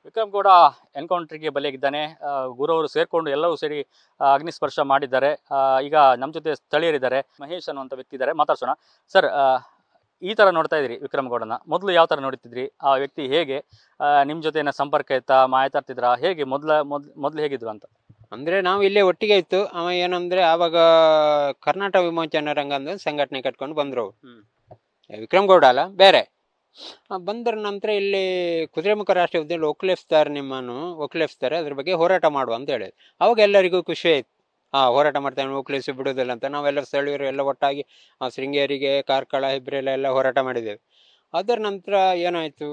ವಿಕ್ರಮ್ ಗೌಡ ಎನ್ಕೌಂಟರ್ಗೆ ಬಲಿಯಾಗಿದ್ದಾನೆ. ಗುರುವರು ಸೇರ್ಕೊಂಡು ಎಲ್ಲವೂ ಸೇರಿ ಅಗ್ನಿಸ್ಪರ್ಶ ಮಾಡಿದ್ದಾರೆ. ಈಗ ನಮ್ಮ ಜೊತೆ ಸ್ಥಳೀಯರಿದ್ದಾರೆ, ಮಹೇಶ್ ಅನ್ನುವಂಥ ವ್ಯಕ್ತಿ ಇದ್ದಾರೆ, ಮಾತಾಡ್ಸೋಣ. ಸರ್, ಈ ಥರ ನೋಡ್ತಾ ಇದ್ರಿ ವಿಕ್ರಮ್ ಗೌಡನ, ಮೊದಲು ಯಾವ ಥರ ನೋಡ್ತಿದ್ರಿ? ಆ ವ್ಯಕ್ತಿ ಹೇಗೆ ನಿಮ್ಮ ಜೊತೆ ಏನೋ ಸಂಪರ್ಕ ಇತ್ತಾ, ಮಾತಾಡ್ತಿದ್ರಾ, ಹೇಗೆ ಮೊದಲು ಹೇಗಿದ್ರು ಅಂತ? ಅಂದರೆ ನಾವು ಇಲ್ಲೇ ಒಟ್ಟಿಗೆ ಇತ್ತು. ಅವ ಏನಂದರೆ ಆವಾಗ ಕರ್ನಾಟಕ ವಿಮೋಚನಾ ರಂಗ ಅಂತ ಸಂಘಟನೆ ಕಟ್ಕೊಂಡು ಬಂದರು. ವಿಕ್ರಮ್ ಗೌಡ ಅಲ್ಲ, ಬೇರೆ. ಬಂದ್ರ ನಂತರ ಇಲ್ಲಿ ಕುದುರೆಮುಖ ರಾಷ್ಟ್ರೀಯ ಉದ್ಯಾನದಲ್ಲಿ ಒಕ್ಕಲೆಬ್ಸ್ತಾರೆ, ನಿಮ್ಮನ್ನು ಒಕ್ಕಲೆಬ್ಸ್ತಾರೆ, ಅದ್ರ ಬಗ್ಗೆ ಹೋರಾಟ ಮಾಡುವ ಅಂತ ಹೇಳಿದ್ರು. ಅವಾಗ ಎಲ್ಲರಿಗೂ ಖುಷಿ ಆಯ್ತು. ಹೋರಾಟ ಮಾಡ್ತಾನೆ, ಒಕ್ಕಲಿಸಿ ಬಿಡೋದಿಲ್ಲ ಅಂತ. ನಾವೆಲ್ಲ ಸ್ಥಳೀಯರು ಎಲ್ಲ ಒಟ್ಟಾಗಿ ಶೃಂಗೇರಿಗೆ, ಕಾರ್ಕಳ, ಹೆಬ್ರೆಲ್ಲ ಎಲ್ಲ ಹೋರಾಟ ಮಾಡಿದ್ದೇವೆ. ಅದರ ನಂತರ ಏನಾಯಿತು,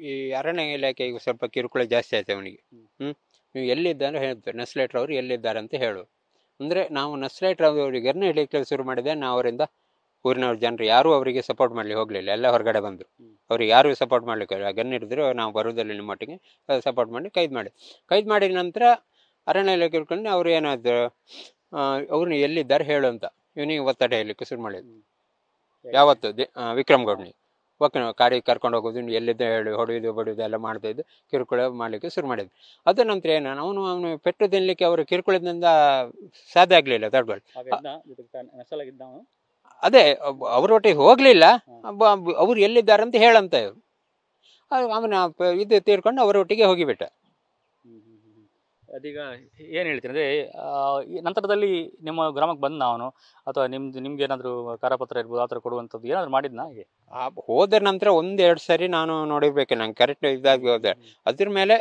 ಈ ಅರಣ್ಯ ಇಲಾಖೆಗೆ ಸ್ವಲ್ಪ ಕಿರುಕುಳ ಜಾಸ್ತಿ ಆಯ್ತು ಅವನಿಗೆ. ನೀವು ಎಲ್ಲಿದ್ದಾರೆ ಹೇಳ್ತಾರೆ, ನಕ್ಸಲೈಟ್ರ್ ಅವರು ಎಲ್ಲಿದ್ದಾರೆ ಅಂತ ಹೇಳು. ಅಂದರೆ ನಾವು ನಕ್ಸಲೈಟ್ರ್ ಅವರಿಗೆ ಗರ್ನ ಹಿಡಿಯಕ್ಕೆ ಶುರು ಮಾಡಿದೆ. ನಾವು ಅವರಿಂದ ಊರಿನವ್ರ ಜನರು ಯಾರೂ ಅವರಿಗೆ ಸಪೋರ್ಟ್ ಮಾಡಲಿಕ್ಕೆ ಹೋಗಲಿಲ್ಲ, ಎಲ್ಲ ಹೊರಗಡೆ ಬಂದರು. ಅವ್ರಿಗೆ ಯಾರೂ ಸಪೋರ್ಟ್ ಮಾಡಲಿಕ್ಕೆ ಗನ್ ಹಿಡಿದ್ರು, ನಾವು ಬರೋದಲ್ಲಿ ನಿಮ್ಮ ಮಟ್ಟಿಗೆ ಸಪೋರ್ಟ್ ಮಾಡಿ ಕೈದು ಮಾಡಿದ ನಂತರ ಅರಣ್ಯ ಇಲಾಖೆ ಹಿಡ್ಕೊಂಡು ಅವ್ರು ಏನಾದ್ರು ಅವ್ರನ್ನ ಎಲ್ಲಿದ್ದಾರೆ ಹೇಳು ಅಂತ ಇವನಿಗೆ ಒತ್ತಡ ಹೇಳಲಿಕ್ಕೆ ಶುರು ಮಾಡಿದ್ರು. ಯಾವತ್ತು ವಿಕ್ರಮ್ ಗೌಡ್ನಿಗೆ ಕಾಡಿಗೆ ಕರ್ಕೊಂಡು ಹೋಗೋದು, ಎಲ್ಲಿದ್ದ ಹೇಳಿ ಹೊಡೆಯೋದು ಬಡಿಯೋದು ಎಲ್ಲ ಮಾಡ್ತಾ ಇದ್ದು, ಕಿರುಕುಳ ಮಾಡಲಿಕ್ಕೆ ಶುರು ಮಾಡಿದ್ರು. ಅದ ನಂತರ ಏನು, ಅವನು ಪೆಟ್ಟು ತಿನ್ನಲಿಕ್ಕೆ ಅವರು ಕಿರುಕುಳದಿಂದ ಸಾಧ್ಯ ಆಗಲಿಲ್ಲ ತಡ್ಗಳು. ಅದೇ ಅವರೊಟ್ಟಿಗೆ ಹೋಗಲಿಲ್ಲ, ಅವ್ರು ಎಲ್ಲಿದ್ದಾರೆ ಅಂತ ಹೇಳಂತ ಇವರು. ಅವನ ಇದು ತೀರ್ಕೊಂಡು ಅವರೊಟ್ಟಿಗೆ ಹೋಗಿಬಿಟ್ಟ. ಅದೀಗ ಏನು ಹೇಳ್ತೀನಿ ಅಂದರೆ, ನಂತರದಲ್ಲಿ ನಿಮ್ಮ ಗ್ರಾಮಕ್ಕೆ ಬಂದ ಅವನು, ಅಥವಾ ನಿಮ್ಗೆ ಏನಾದರೂ ಕರಪತ್ರ ಇರ್ಬೋದು ಆ ಥರ ಕೊಡುವಂಥದ್ದು ಏನಾದರೂ ಮಾಡಿದ್ನಾ? ಹಾಗೆ ಹೋದ ನಂತರ 1-2 ಸರಿ ನಾನು ನೋಡಿರ್ಬೇಕು, ನಂಗೆ ಕರೆಕ್ಟ್ ಇದಾಗಿ ಹೋದೆ. ಅದ್ರ ಮೇಲೆ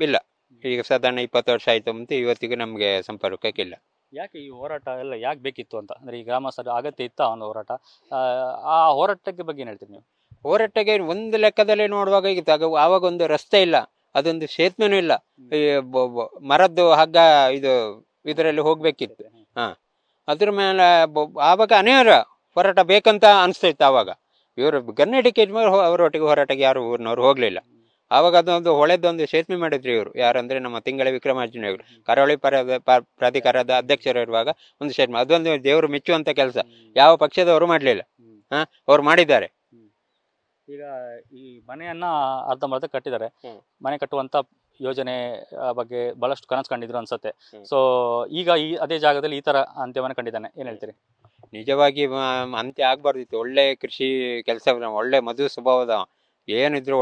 ಇಲ್ಲ. ಈಗ ಸಾಧಾರಣ 20 ವರ್ಷ ಆಯಿತು ಅಂತ ಇವತ್ತಿಗೂ ನಮಗೆ ಸಂಪರ್ಕಕ್ಕಿಲ್ಲ. ಯಾಕೆ ಈ ಹೋರಾಟ ಎಲ್ಲ ಯಾಕೆ ಬೇಕಿತ್ತು ಅಂತ? ಅಂದರೆ ಈ ಗ್ರಾಮಸ್ಥರ ಅಗತ್ಯ ಇತ್ತ ಒಂದು ಹೋರಾಟ? ಆ ಹೋರಾಟಕ್ಕೆ ಬಗ್ಗೆ ಏನು ಹೇಳ್ತೀರಿ ನೀವು? ಹೋರಾಟಕ್ಕೆ ಒಂದು ಲೆಕ್ಕದಲ್ಲಿ ನೋಡುವಾಗ ಈಗ ಆವಾಗ ಒಂದು ರಸ್ತೆ ಇಲ್ಲ, ಅದೊಂದು ಸೇತುವೆನೂ ಇಲ್ಲ. ಈ ಮರದ್ದು ಹಗ್ಗ ಇದರಲ್ಲಿ ಹೋಗ್ಬೇಕಿತ್ತು. ಅದ್ರ ಮೇಲೆ ಆವಾಗ ಅನೇಕ ಹೋರಾಟ ಬೇಕಂತ ಅನಿಸ್ತಾ ಇತ್ತು. ಆವಾಗ ಇವರು ಗನ್ನಡಿಕೆ ಅವರೊಟ್ಟಿಗೆ ಹೋರಾಟಕ್ಕೆ ಯಾರು ಊರಿನವ್ರು ಹೋಗಲಿಲ್ಲ. ಆವಾಗ ಅದೊಂದು ಹೊಳೆದೊಂದು ಸೇತುವೆ ಮಾಡಿದ್ರು ಇವರು. ಯಾರಂದ್ರೆ ನಮ್ಮ ತಿಂಗಳ ವಿಕ್ರಮಾರ್ಜುನವರು ಕರಾವಳಿ ಪ್ರಾಧಿಕಾರದ ಅಧ್ಯಕ್ಷರಿರುವಾಗ ಒಂದು ಸೇತುವೆ, ಅದೊಂದು ದೇವರು ಮೆಚ್ಚುವಂತ ಕೆಲಸ. ಯಾವ ಪಕ್ಷದವರು ಮಾಡಲಿಲ್ಲ, ಅವ್ರು ಮಾಡಿದ್ದಾರೆ. ಈಗ ಈ ಮನೆಯನ್ನ ಅರ್ಧಂಬರ್ಧ ಕಟ್ಟಿದ್ದಾರೆ. ಮನೆ ಕಟ್ಟುವಂತ ಯೋಜನೆ ಬಗ್ಗೆ ಬಹಳಷ್ಟು ಕನಸು ಕಂಡಿದ್ರು ಅನ್ಸುತ್ತೆ. ಸೊ ಈಗ ಅದೇ ಜಾಗದಲ್ಲಿ ಈ ತರ ಅಂತ್ಯವನ್ನು ಕಂಡಿದ್ದಾನೆ, ಏನ್ ಹೇಳ್ತೀರಿ? ನಿಜವಾಗಿ ಅಂತ್ಯ ಆಗ್ಬಾರ್ದಿತ್ತು. ಒಳ್ಳೆ ಕೃಷಿ ಕೆಲಸ, ಒಳ್ಳೆ ಮಧು ಸ್ವಭಾವದ, ಏನಿದ್ರು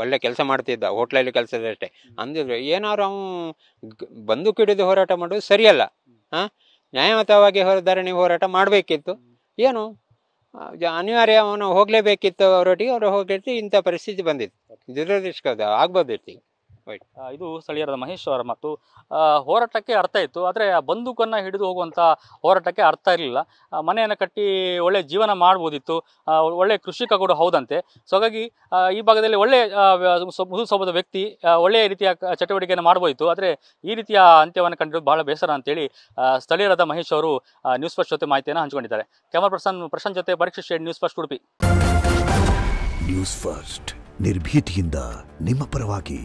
ಒಳ್ಳೆ ಕೆಲಸ ಮಾಡ್ತಿದ್ದ. ಹೋಟ್ಲಲ್ಲಿ ಕೆಲಸದಷ್ಟೇ ಅಂದಿದ್ರು. ಏನಾದ್ರು ಅವನು ಬಂದೂಕು ಹಿಡಿದು ಹೋರಾಟ ಮಾಡೋದು ಸರಿಯಲ್ಲ. ನ್ಯಾಯಯುತವಾಗಿ ಧರಣಿ ಹೋರಾಟ ಮಾಡಬೇಕಿತ್ತು. ಏನು ಅನಿವಾರ್ಯ, ಅವನು ಹೋಗ್ಲೇಬೇಕಿತ್ತು ಅವರೊಟ್ಟಿಗೆ. ಅವರು ಹೋಗಿರ್ತಿ ಇಂಥ ಪರಿಸ್ಥಿತಿ ಬಂದಿತ್ತು. ದುರದೃಷ್ಟಕರ ಆಗ್ಬೋದಿತ್ತು. ಇದು ಸ್ಥಳೀಯರಾದ ಮಹೇಶ್ ಅವರ ಮತ್ತು ಹೋರಾಟಕ್ಕೆ ಅರ್ಥ ಇತ್ತು, ಆದರೆ ಬಂದೂಕನ್ನು ಹಿಡಿದು ಹೋಗುವಂಥ ಹೋರಾಟಕ್ಕೆ ಅರ್ಥ ಇರಲಿಲ್ಲ. ಮನೆಯನ್ನು ಕಟ್ಟಿ ಒಳ್ಳೆ ಜೀವನ ಮಾಡ್ಬೋದಿತ್ತು, ಒಳ್ಳೆ ಕೃಷಿಕ ಕೂಡ ಹೌದಂತೆ. ಸೊ ಹಾಗಾಗಿ ಈ ಭಾಗದಲ್ಲಿ ಒಳ್ಳೆ ಮೃದು ಸ್ವಭಾವದ ವ್ಯಕ್ತಿ ಒಳ್ಳೆಯ ರೀತಿಯ ಚಟುವಟಿಕೆಯನ್ನು ಮಾಡ್ಬೋದಿತ್ತು. ಆದರೆ ಈ ರೀತಿಯ ಅಂತ್ಯವನ್ನು ಕಂಡಿರೋದು ಬಹಳ ಬೇಸರ ಅಂತೇಳಿ ಸ್ಥಳೀಯರಾದ ಮಹೇಶ್ ಅವರು ನ್ಯೂಸ್ ಫಸ್ಟ್ ಜೊತೆ ಮಾಹಿತಿಯನ್ನು ಹಂಚಿಕೊಂಡಿದ್ದಾರೆ. ಕ್ಯಾಮರಾ ಪರ್ಸನ್ ಪ್ರಶಾಂತ್ ಜೊತೆ ಪರೀಕ್ಷೆ shade, news first Udupi. News first ನಿರ್ಭೀತಿಯಿಂದ ನಿಮ್ಮ ಪರವಾಗಿ.